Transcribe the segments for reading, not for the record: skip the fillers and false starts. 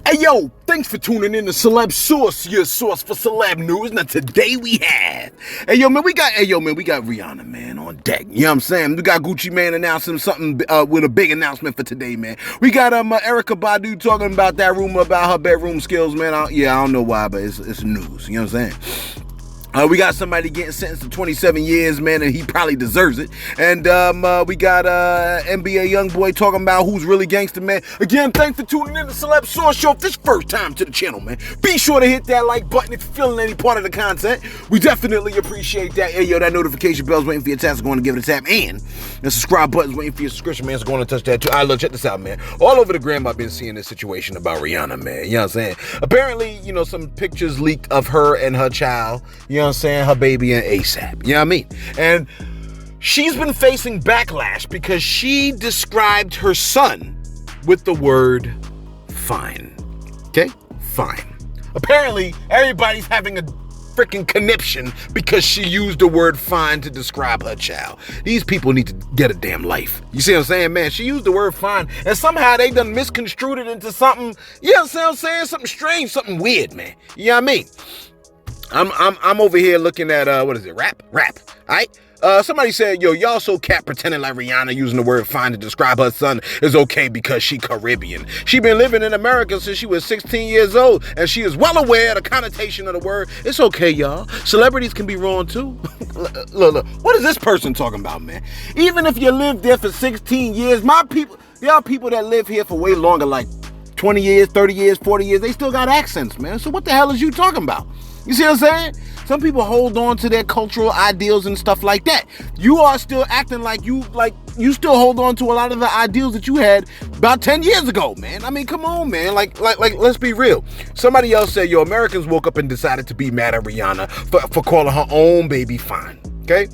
Hey yo, thanks for tuning in to Celeb Source, your source for celeb news. Now today we have, hey yo man, we got Rihanna man on deck. You know what I'm saying? We got Gucci Mane announcing something with a big announcement for today, man. We got Erykah Badu talking about that rumor about her bedroom skills, man. I don't know why, but it's news. You know what I'm saying? We got somebody getting sentenced to 27 years, man, and he probably deserves it. And we got NBA Youngboy talking about who's really gangster, man. Again, thanks for tuning in to Celeb Source Show. If this first time to the channel, man, be sure to hit that like button if you're feeling any part of the content. We definitely appreciate that. Hey, yo, that notification bell's waiting for your tap, so go on and give it a tap. And the subscribe button's waiting for your subscription, man, so go on and touch that too. All right, look, check this out, man. All over the gram, I've been seeing this situation about Rihanna, man. You know what I'm saying? Apparently, you know, some pictures leaked of her and her child, you know what I'm saying, her baby and ASAP, you know what I mean? And she's been facing backlash because she described her son with the word fine. Okay? Fine. Apparently, everybody's having a freaking conniption because she used the word fine to describe her child. These people need to get a damn life. You see what I'm saying, man? She used the word fine, and somehow they done misconstrued it into something, you know what I'm saying? Something strange, something weird, man. You know what I mean? I'm over here looking at what is it? Rap. All right. Somebody said, yo, y'all so cat pretending like Rihanna using the word fine to describe her son is okay because she Caribbean. She been living in America since she was 16 years old, and she is well aware of the connotation of the word. It's okay, y'all. Celebrities can be wrong too. Look, what is this person talking about, man? Even if you lived there for 16 years, there are people that live here for way longer, like 20 years, 30 years, 40 years. They still got accents, man. So what the hell is you talking about? You see what I'm saying? Some people hold on to their cultural ideals and stuff like that. You are still acting like you still hold on to a lot of the ideals that you had about 10 years ago, man. I mean, come on, man. Like, let's be real. Somebody else said, yo, Americans woke up and decided to be mad at Rihanna for calling her own baby fine. Okay?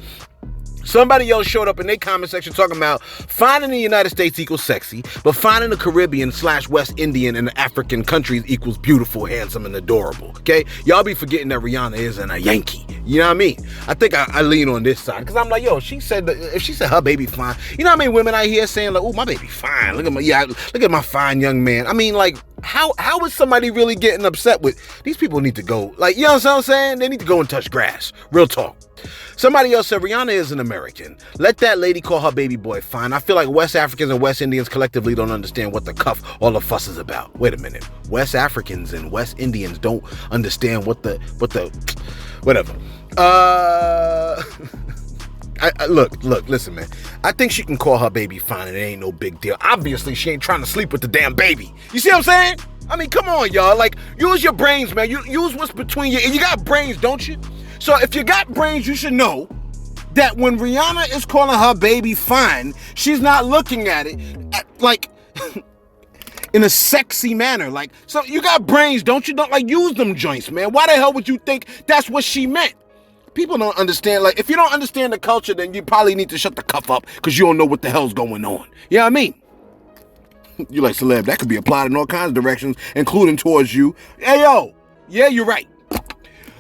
Somebody else showed up in their comment section talking about fine in the United States equals sexy, but fine in the Caribbean / West Indian and the African countries equals beautiful, handsome, and adorable. Okay? Y'all be forgetting that Rihanna isn't a Yankee. You know what I mean? I think I lean on this side because I'm like, yo, if she said her baby fine, you know how many women I hear saying like, oh, my baby fine. Look at my fine young man. I mean, like, how is somebody really getting upset with these people? Need to go, like, you know what I'm saying? They need to go and touch grass. Real talk. Somebody else said Rihanna is an American. Let that lady call her baby boy fine. I feel like West Africans and West Indians collectively don't understand what the cuff, all the fuss is about. Wait a minute. West Africans and West Indians don't understand what the whatever. Look, listen, man. I think she can call her baby fine and it ain't no big deal. Obviously, she ain't trying to sleep with the damn baby. You see what I'm saying? I mean, come on, y'all. Like, use your brains, man. Use what's between you. And you got brains, don't you? So if you got brains, you should know that when Rihanna is calling her baby fine, she's not looking at it like in a sexy manner. Like, so you got brains, don't you? Don't like use them joints, man. Why the hell would you think that's what she meant? People don't understand. Like, if you don't understand the culture, then you probably need to shut the cuff up because you don't know what the hell's going on. You know what I mean? You like celeb, that could be applied in all kinds of directions, including towards you. Hey, yo. Yeah, you're right.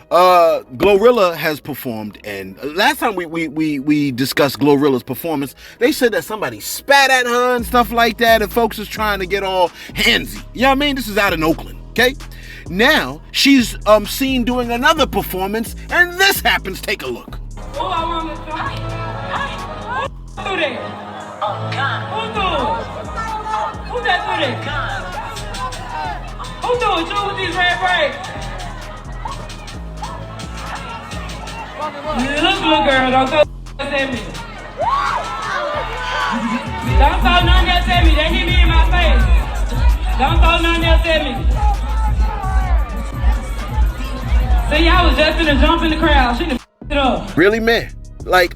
Glorilla has performed, and last time we discussed Glorilla's performance, they said that somebody spat at her and stuff like that, and folks is trying to get all handsy. You know what I mean? This is out in Oakland, okay? Now, she's seen doing another performance, and this happens. Take a look. Oh, I want to try. Who do that? Oh, God. Who do? Who that do that? Who do it? You with these red braids? Look, little girl, don't throw at me. Don't throw nothing else at me. They hit me in my face. Don't throw nothing else at me. See, I was just gonna jump in the crowd. She done it up. Really, man? Like,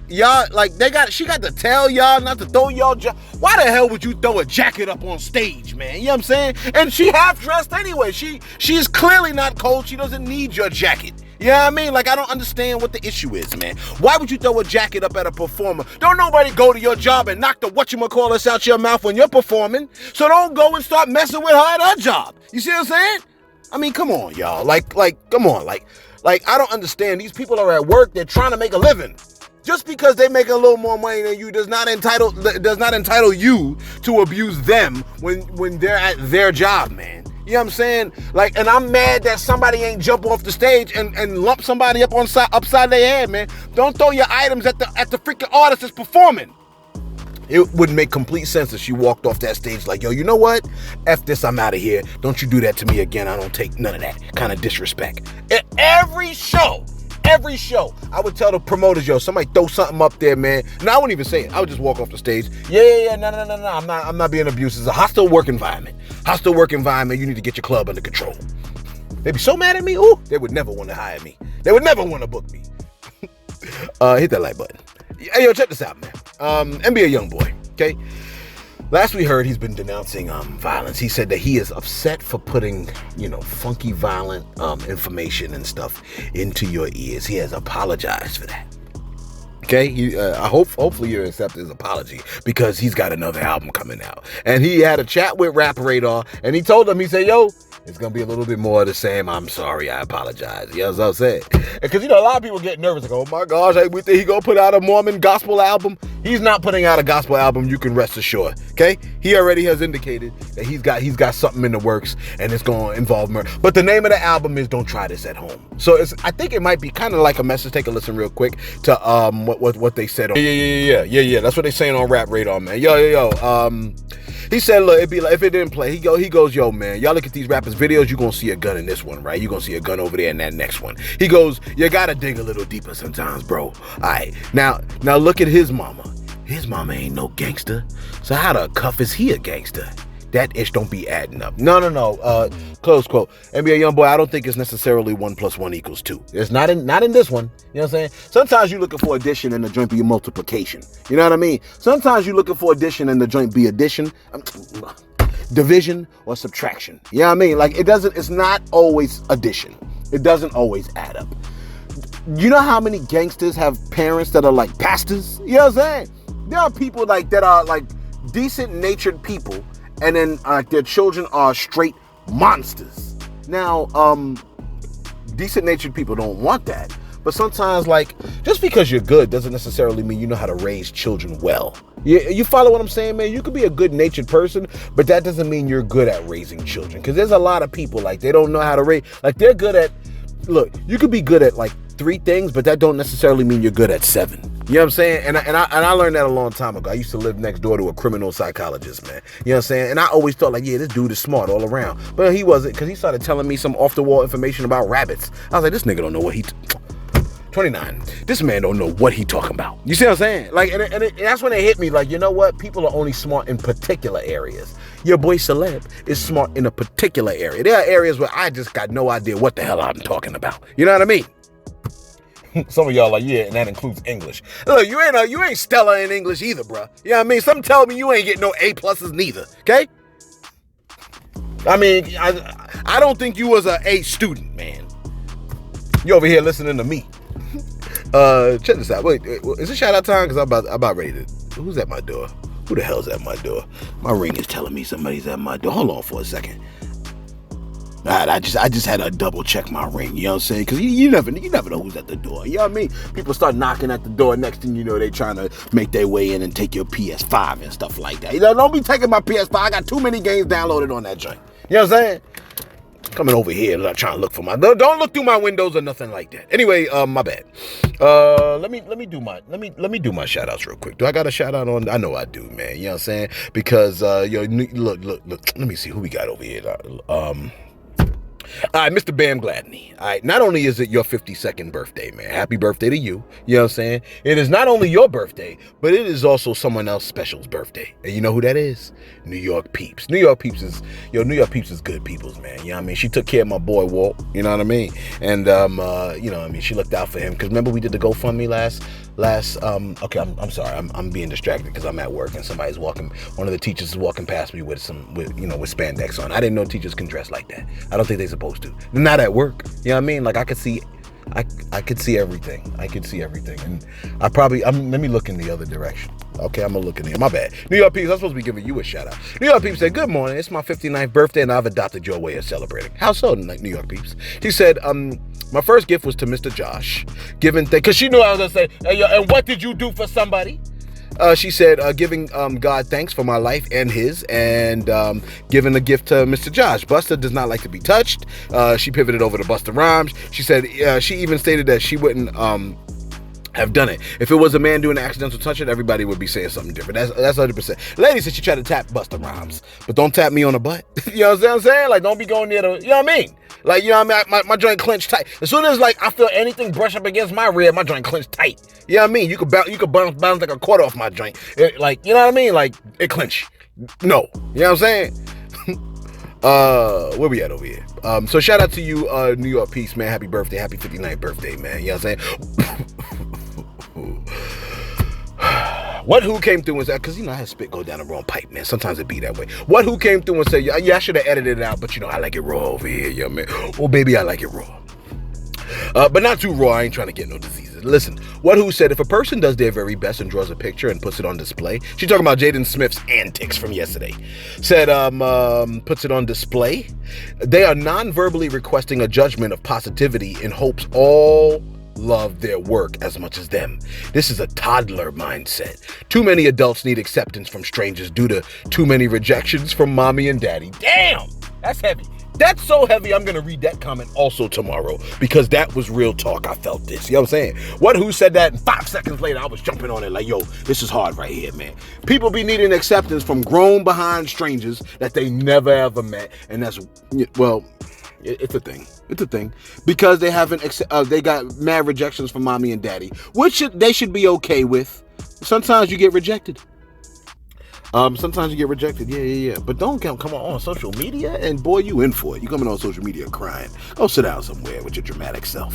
y'all, like, she got to tell y'all not to throw y'all why the hell would you throw a jacket up on stage, man? You know what I'm saying? And she half dressed anyway. She's clearly not cold. She doesn't need your jacket. You know what I mean? Like, I don't understand what the issue is, man. Why would you throw a jacket up at a performer? Don't nobody go to your job and knock the whatchamacallit out your mouth when you're performing. So don't go and start messing with her at her job. You see what I'm saying? I mean, come on, y'all. Like, come on. Like, I don't understand. These people are at work. They're trying to make a living. Just because they make a little more money than you does not entitle you to abuse them when they're at their job, man. You know what I'm saying? Like, and I'm mad that somebody ain't jump off the stage and lump somebody up upside their head, man. Don't throw your items at the freaking artist that's performing. It would make complete sense if she walked off that stage like, yo, you know what? F this, I'm out of here. Don't you do that to me again. I don't take none of that kind of disrespect. At every show, I would tell the promoters, yo, somebody throw something up there, man. No, I wouldn't even say it. I would just walk off the stage. Yeah, no. I'm not being abusive. It's a hostile work environment. You need to get your club under control. They'd be so mad at me. Ooh, they would never want to hire me. They would never want to book me. Hit that like button. Hey, yo, check this out, man. NBA Youngboy, okay? Last we heard, he's been denouncing violence. He said that he is upset for putting, funky, violent information and stuff into your ears. He has apologized for that. Okay, hopefully you accept his apology because he's got another album coming out. And he had a chat with Rap Radar, and he told him, he said, yo, it's going to be a little bit more of the same. I'm sorry, I apologize. You know what I'm saying? Because, a lot of people get nervous. Like, oh my gosh, we think he going to put out a Mormon gospel album. He's not putting out a gospel album, you can rest assured. Okay? He already has indicated that he's got something in the works, and it's going to involve murder. But the name of the album is Don't Try This at Home. So I think it might be kind of like a message. Take a listen real quick to what they said. Yeah. That's what they saying on Rap Radar, man. Yo. He said, look, it'd be like if it didn't play. He goes, yo, man, y'all look at these rappers' videos, you're gonna see a gun in this one, right? You're gonna see a gun over there in that next one. He goes, you gotta dig a little deeper sometimes, bro. All right, now look at his mama. His mama ain't no gangster. So how the cuff is he a gangster? That ish don't be adding up. No. Close quote. NBA Youngboy, I don't think it's necessarily 1 + 1 = 2. It's not in this one. You know what I'm saying? Sometimes you're looking for addition and the joint be multiplication. You know what I mean? Sometimes you're looking for addition and the joint be addition, division, or subtraction. You know what I mean? Like it's not always addition. It doesn't always add up. You know how many gangsters have parents that are like pastors? You know what I'm saying? There are people like that are like decent natured people, and then their children are straight monsters. Now, decent natured people don't want that. But sometimes, like, just because you're good doesn't necessarily mean you know how to raise children well. You follow what I'm saying, man? You could be a good natured person, but that doesn't mean you're good at raising children. Because there's a lot of people, like, they don't know how to raise. Like, they're good at, look, you could be good at, like, 3 things, but that don't necessarily mean you're good at 7. You know what I'm saying? And I learned that a long time ago. I used to live next door to a criminal psychologist, man. You know what I'm saying? And I always thought, like, yeah, this dude is smart all around. But he wasn't, because he started telling me some off-the-wall information about rabbits. I was like, this nigga don't know what 29. This man don't know what he talking about. You see what I'm saying? Like, and that's when it hit me. Like, you know what? People are only smart in particular areas. Your boy Celeb is smart in a particular area. There are areas where I just got no idea what the hell I'm talking about. You know what I mean? Some of y'all are, yeah, and that includes English. Look, you ain't stellar in English either, bro. You know what I mean? Some tell me you ain't getting no A+ neither, okay? I mean, I don't think you was a A student, man. You over here listening to me. Check this out. Wait, is it shout out time? Because I'm about ready to. Who's at my door? Who the hell's at my door? My ring is telling me somebody's at my door. Hold on for a second. Alright, I just had to double check my ring, you know what I'm saying? Because you never know who's at the door, you know what I mean? People start knocking at the door, next thing you know, they trying to make their way in and take your PS5 and stuff like that. You know, don't be taking my PS5, I got too many games downloaded on that joint. You know what I'm saying? Coming over here, not trying to look for don't look through my windows or nothing like that. Anyway, my bad. Let me do my shout outs real quick. Do I got a shout out on? I know I do, man. You know what I'm saying? Because look, let me see who we got over here. All right, Mr. Bam Gladney. All right, not only is it your 52nd birthday, man. Happy birthday to you. You know what I'm saying? It is not only your birthday, but it is also someone else special's birthday. And you know who that is? New York Peeps. New York Peeps is good peoples, man. You know what I mean? She took care of my boy Walt. You know what I mean? And you know what I mean? She looked out for him. Because remember we did the GoFundMe last okay, I'm sorry. I'm being distracted because I'm at work and somebody's walking. One of the teachers is walking past me with spandex on. I didn't know teachers can dress like that. I don't think they're supposed to. They're not at work. You know what I mean? Like I could see everything. I could see everything. And let me look in the other direction. Okay, I'm gonna look in there. My bad. New York Peeps, I'm supposed to be giving you a shout out. New York Peeps said, good morning. It's my 59th birthday and I've adopted your way of celebrating. How so, New York Peeps? She said, my first gift was to Mr. Josh. Because she knew I was gonna say, hey, yo, and what did you do for somebody? She said, giving God thanks for my life and his, and giving a gift to Mr. Josh. Busta does not like to be touched. She pivoted over to Busta Rhymes. She said she even stated that she wouldn't have done it. If it was a man doing an accidental touch it, everybody would be saying something different. That's 100%. Lady said she tried to tap Busta Rhymes, but don't tap me on the butt. You know what I'm saying? Like, don't be going near the, you know what I mean? Like, you know what I mean? My joint clenched tight. As soon as, like, I feel anything brush up against my rib, my joint clenched tight. You know what I mean? You could bounce like a quarter off my joint. Like, you know what I mean? Like, it clenched. No. You know what I'm saying? Where we at over here? So shout out to you, New York Peace, man. Happy birthday. Happy 59th birthday, man. You know what I'm saying? What Who came through and said, because, you know, I had spit go down the wrong pipe, man. Sometimes it be that way. What Who came through and said, yeah, I should have edited it out, but, you know, I like it raw over here, yo, man. Oh, baby, I like it raw. But not too raw. I ain't trying to get no diseases. Listen, What Who said, if a person does their very best and draws a picture and puts it on display, she's talking about Jaden Smith's antics from yesterday, said, puts it on display, they are non-verbally requesting a judgment of positivity in hopes all love their work as much as them. This is a toddler mindset. Too many adults need acceptance from strangers due to too many rejections from mommy and daddy. Damn, that's heavy. That's so heavy, I'm going to read that comment also tomorrow, because that was real talk. I felt this. You know what I'm saying? What Who said that, and 5 seconds later, I was jumping on it like, yo, this is hard right here, man. People be needing acceptance from grown behind strangers that they never ever met, and that's, well, it's a thing. It's a thing. Because they haven't, they got mad rejections from mommy and daddy, which they should be okay with. Sometimes you get rejected. Sometimes you get rejected, yeah. But don't come on social media and boy, you in for it. You coming on social media crying. Go sit down somewhere with your dramatic self.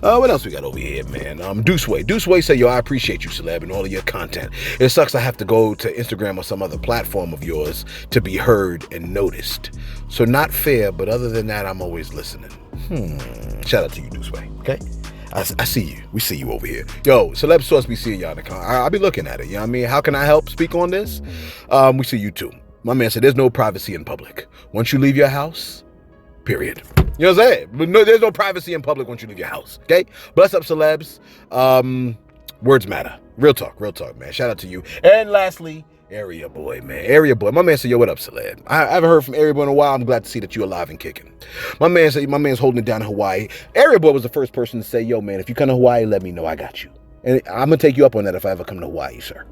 What else we got over here, man? Deuceway said, yo, I appreciate you, Celeb, and all of your content. It sucks I have to go to Instagram or some other platform of yours to be heard and noticed. So not fair, but other than that, I'm always listening. Shout out to you, Deuceway, okay? I see you. We see you over here. Yo, Celeb Source be seeing y'all in the car. I'll be looking at it. You know what I mean? How can I help speak on this? We see you too. My man said there's no privacy in public. Once you leave your house, period. You know what I'm saying? But no, there's no privacy in public once you leave your house. Okay? Bless up, Celebs. Words matter. Real talk, man. Shout out to you. And lastly, Area Boy, man. Area Boy. My man said, yo, what up, Celeb? I haven't heard from Area Boy in a while. I'm glad to see that you're alive and kicking. My man said, my man's holding it down in Hawaii. Area Boy was the first person to say, yo, man, if you come to Hawaii, let me know. I got you. And I'm going to take you up on that if I ever come to Hawaii, sir.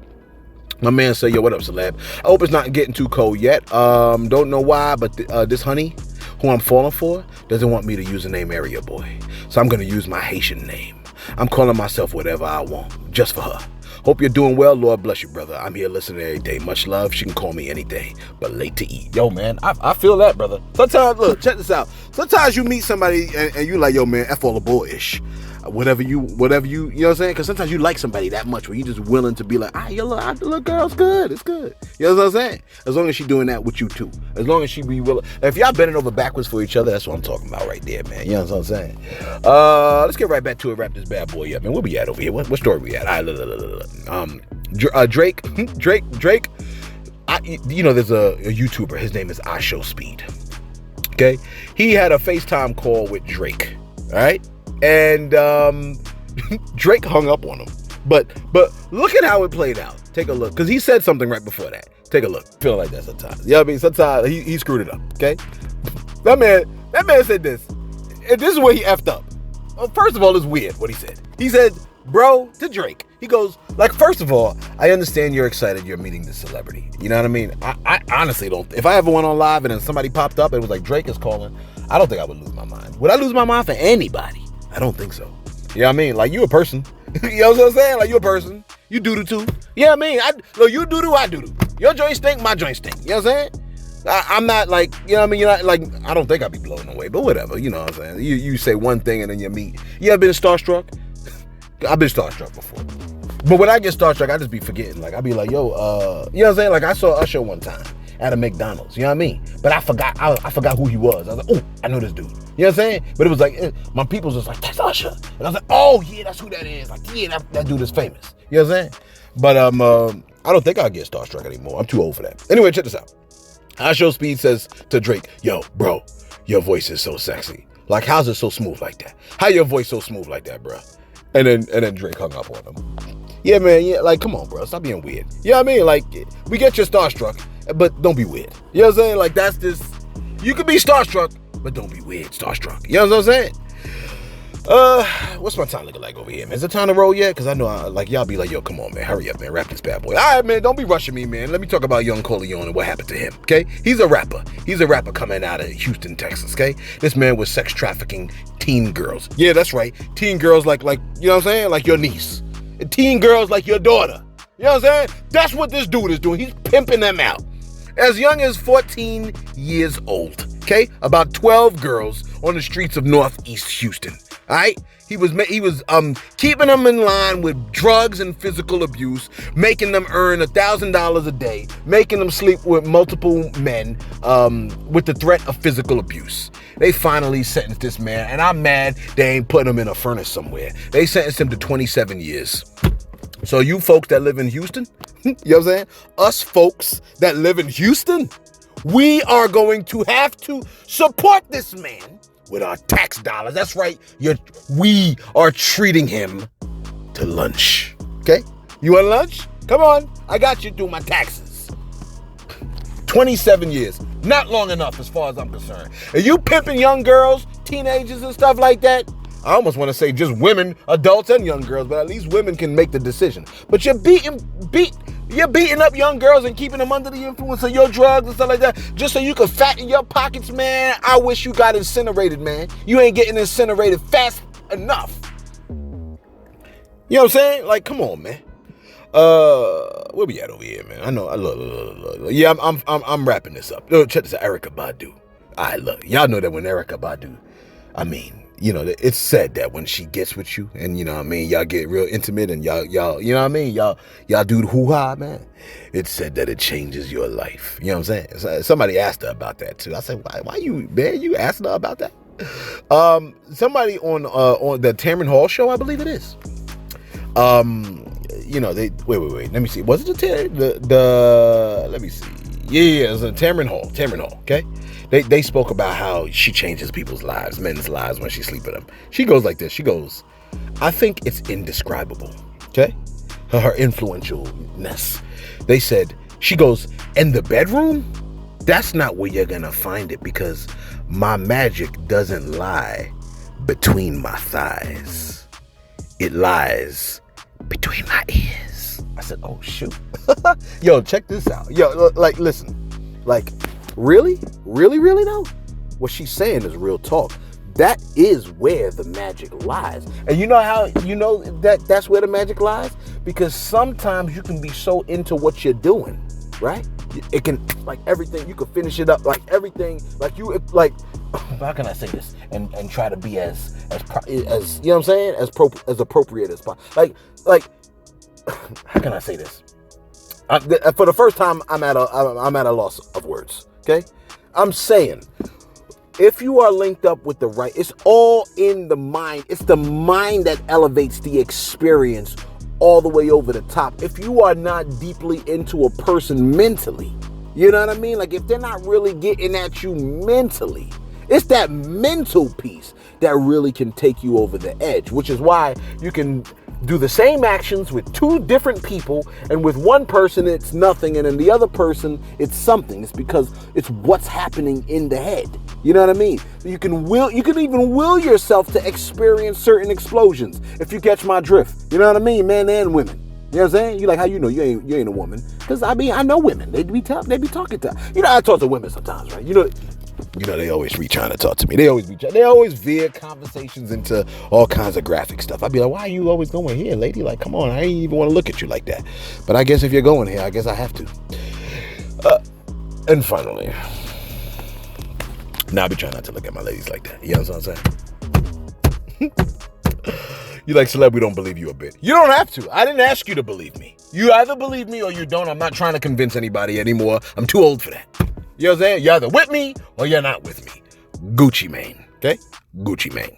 My man said, yo, what up, Celeb? I hope it's not getting too cold yet. Don't know why, but this honey, who I'm falling for, doesn't want me to use the name Area Boy. So I'm going to use my Haitian name. I'm calling myself whatever I want, just for her. Hope you're doing well. Lord bless you, brother. I'm here listening every day. Much love. She can call me any day, but late to eat. Yo, man, I feel that, brother. Sometimes, look, check this out. Sometimes you meet somebody and you like, yo, man, F all the boyish. Whatever you, you know what I'm saying? Because sometimes you like somebody that much where you just willing to be like, yo, look, girl's good. It's good. You know what I'm saying? As long as she doing that with you too. As long as she be willing. If y'all bending over backwards for each other, that's what I'm talking about right there, man. You know what I'm saying? Let's get right back to it. Wrap this bad boy up, man. Where we at over here? What story we at? All right, Drake. You know, there's a YouTuber. His name is I Show Speed. Okay? He had a FaceTime call with Drake. All right? And Drake hung up on him. But look at how it played out. Take a look. Because he said something right before that. Take a look. Feel like that sometimes. You know what I mean? Sometimes he screwed it up. Okay? That man said this. And this is where he effed up. Well, first of all, it's weird what he said. He said, bro, to Drake. He goes, like, first of all, I understand you're excited you're meeting the celebrity. You know what I mean? I honestly don't. If I ever went on live and then somebody popped up and it was like, Drake is calling, I don't think I would lose my mind. Would I lose my mind for anybody? I don't think so. You know what I mean? Like, you a person. You know what I'm saying? Like, you a person. You do-do too. You know what I mean? Look, you do-do, I do-do. Your joint stink, my joint stink. You know what I'm saying? I'm not like, you know what I mean? You're not like, I don't think I'd be blown away, but whatever. You know what I'm saying? You say one thing and then you meet. You ever been starstruck? I've been starstruck before. But when I get starstruck, I just be forgetting. Like, I be like, yo, you know what I'm saying? Like, I saw Usher one time at a McDonald's. You know what I mean? But I forgot who he was. I was like, oh, I know this dude. You know what I'm saying? But it was like, my people's just like, that's Usher. And I was like, oh, yeah, that's who that is. Like, yeah, that dude is famous. You know what I'm saying? But I don't think I'll get starstruck anymore. I'm too old for that. Anyway, check this out. I Show Speed says to Drake, yo, bro, your voice is so sexy. Like, how's it so smooth like that? How your voice so smooth like that, bro? And then Drake hung up on him. Yeah, man, yeah, like, come on, bro, stop being weird. You know what I mean? Like, we get you starstruck, but don't be weird. You know what I'm saying? Like, that's this, you could be starstruck, but don't be weird starstruck. You know what I'm saying? What's my time looking like over here, man? Is it time to roll yet? Because I know, y'all be like, yo, come on, man, hurry up, man, rap this bad boy. All right, man, don't be rushing me, man. Let me talk about Young Coleon and what happened to him, okay? He's a rapper coming out of Houston, Texas, okay? This man was sex trafficking teen girls. Yeah, that's right, teen girls like, you know what I'm saying? Like your niece. And teen girls like your daughter. You know what I'm saying? That's what this dude is doing. He's pimping them out. As young as 14 years old, okay? About 12 girls on the streets of Northeast Houston. All right, he was keeping them in line with drugs and physical abuse, making them earn $1,000 a day, making them sleep with multiple men, with the threat of physical abuse. They finally sentenced this man, and I'm mad they ain't put him in a furnace somewhere. They sentenced him to 27 years. So you folks that live in Houston, you know what I'm saying? Us folks that live in Houston, we are going to have to support this man with our tax dollars. That's right. We are treating him to lunch. Okay? You want lunch? Come on. I got you through my taxes. 27 years. Not long enough as far as I'm concerned. Are you pimping young girls, teenagers and stuff like that? I almost want to say just women, adults and young girls, but at least women can make the decision. But you're beating up young girls and keeping them under the influence of your drugs and stuff like that just so you can fatten your pockets, man. I wish you got incinerated, man. You ain't getting incinerated fast enough. You know what I'm saying? Like, come on, man. Where we at over here, man? I know. Look. Yeah, I'm wrapping this up. Check this out, Erykah Badu. All right, look, y'all know that when Erykah Badu, I mean, you know, it's said that when she gets with you and, you know what I mean, y'all get real intimate and y'all, you know what I mean? Y'all do the hoo-ha, man. It's said that it changes your life. You know what I'm saying? Somebody asked her about that too. I said, why you, man, you asked her about that? Somebody on the Tamron Hall show, I believe it is. You know, wait. Let me see. Was it the let me see. Yeah, it was a Tamron Hall, okay? They spoke about how she changes people's lives, men's lives, when she sleeps with them. She goes like this. She goes, I think it's indescribable, okay? Her influentialness. They said, she goes, in the bedroom, that's not where you're gonna find it because my magic doesn't lie between my thighs. It lies between my ears. I said, oh, shoot. Yo, check this out. Yo, like, listen. Like, really though? What she's saying is real talk. That is where the magic lies. And you know how you know that's where the magic lies? Because sometimes you can be so into what you're doing, right? It can, like, everything, you can finish it up, like everything, like you, like, how can I say this? And try to be as you know what I'm saying? As appropriate as possible. Like, how can I say this? For the first time, I'm at a loss of words. Okay, I'm saying, if you are linked up with the right, it's all in the mind. It's the mind that elevates the experience all the way over the top. If you are not deeply into a person mentally, you know what I mean? Like, if they're not really getting at you mentally, it's that mental piece that really can take you over the edge, which is why you can do the same actions with two different people, and with one person it's nothing, and in the other person it's something. It's because it's what's happening in the head. You know what I mean? You can even will yourself to experience certain explosions, if you catch my drift. You know what I mean? Men and women. You know what I'm saying? You like, how you know you ain't a woman? Because I mean, I know women. They be talking to. You know, I talk to women sometimes, right? You know, they always be trying to talk to me. They always veer conversations into all kinds of graphic stuff. I'd be like, why are you always going here, lady? Like, come on, I ain't even want to look at you like that. But I guess if you're going here, I guess I have to. And finally, now I be trying not to look at my ladies like that. You know what I'm saying? You like, Celeb, we don't believe you a bit. You don't have to. I didn't ask you to believe me. You either believe me or you don't. I'm not trying to convince anybody anymore. I'm too old for that. You know what I'm saying? You're either with me or you're not with me. Gucci Mane, okay? Gucci Mane.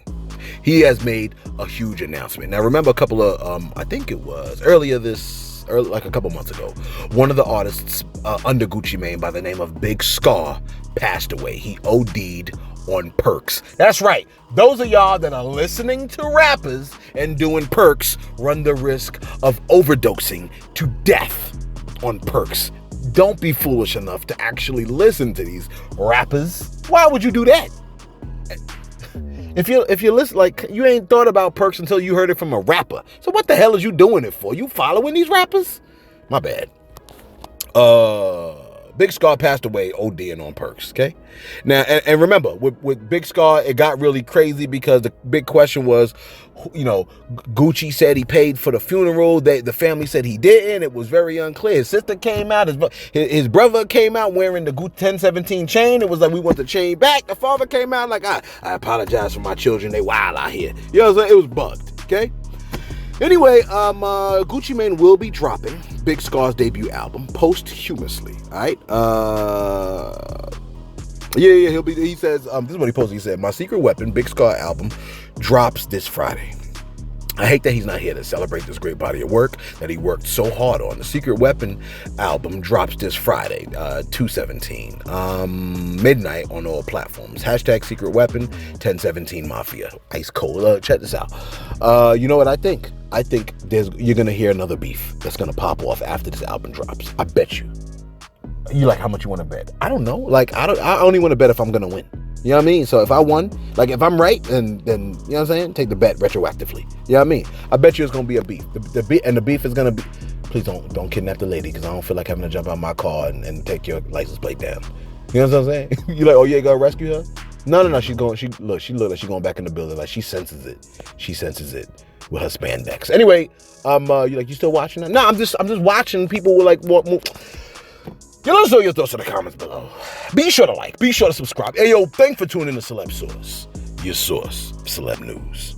He has made a huge announcement. Now, remember a couple of, I think it was like a couple months ago, one of the artists under Gucci Mane by the name of Big Scar passed away. He OD'd on perks. That's right. Those of y'all that are listening to rappers and doing perks run the risk of overdosing to death on perks. Don't be foolish enough to actually listen to these rappers. Why would you do that? If you listen, like, you ain't thought about perks until you heard it from a rapper. So what the hell is you doing it for? You following these rappers? My bad. Big Scar passed away ODing on perks, okay? Now, and remember, with Big Scar, it got really crazy because the big question was, you know, Gucci said he paid for the funeral. The family said he didn't. It was very unclear. His sister came out. His brother came out wearing the Gucci 1017 chain. It was like, we want the chain back. The father came out like, I apologize for my children. They wild out here. You know what I'm saying? It was bugged, okay? Anyway, Gucci Mane will be dropping Big Scar's debut album posthumously. All right. Yeah. He says, this is what he posted. He said, "My Secret Weapon Big Scar album drops this Friday. I hate that he's not here to celebrate this great body of work that he worked so hard on. The Secret Weapon album drops this Friday, 2/17, midnight on all platforms. Hashtag Secret Weapon 1017 Mafia. Ice cold. Check this out. You know what I think? I think you're gonna hear another beef that's gonna pop off after this album drops. I bet you. You like, how much you want to bet? I don't know. Like, I only want to bet if I'm gonna win. You know what I mean? So if I won, like, if I'm right, then you know what I'm saying? Take the bet retroactively. You know what I mean? I bet you it's gonna be a beef. The beef is gonna be. Please don't kidnap the lady, because I don't feel like having to jump out my car and take your license plate down. You know what I'm saying? You like, oh, you ain't gonna rescue her? No. She look like she's going back in the building. Like, she senses it. She senses it with her spandex. Anyway, you still watching that? No, I'm just watching people with, like, what more. You let us know your thoughts in the comments below. Be sure to like, be sure to subscribe. Hey, yo, thanks for tuning in to Celeb Source, your source, Celeb News.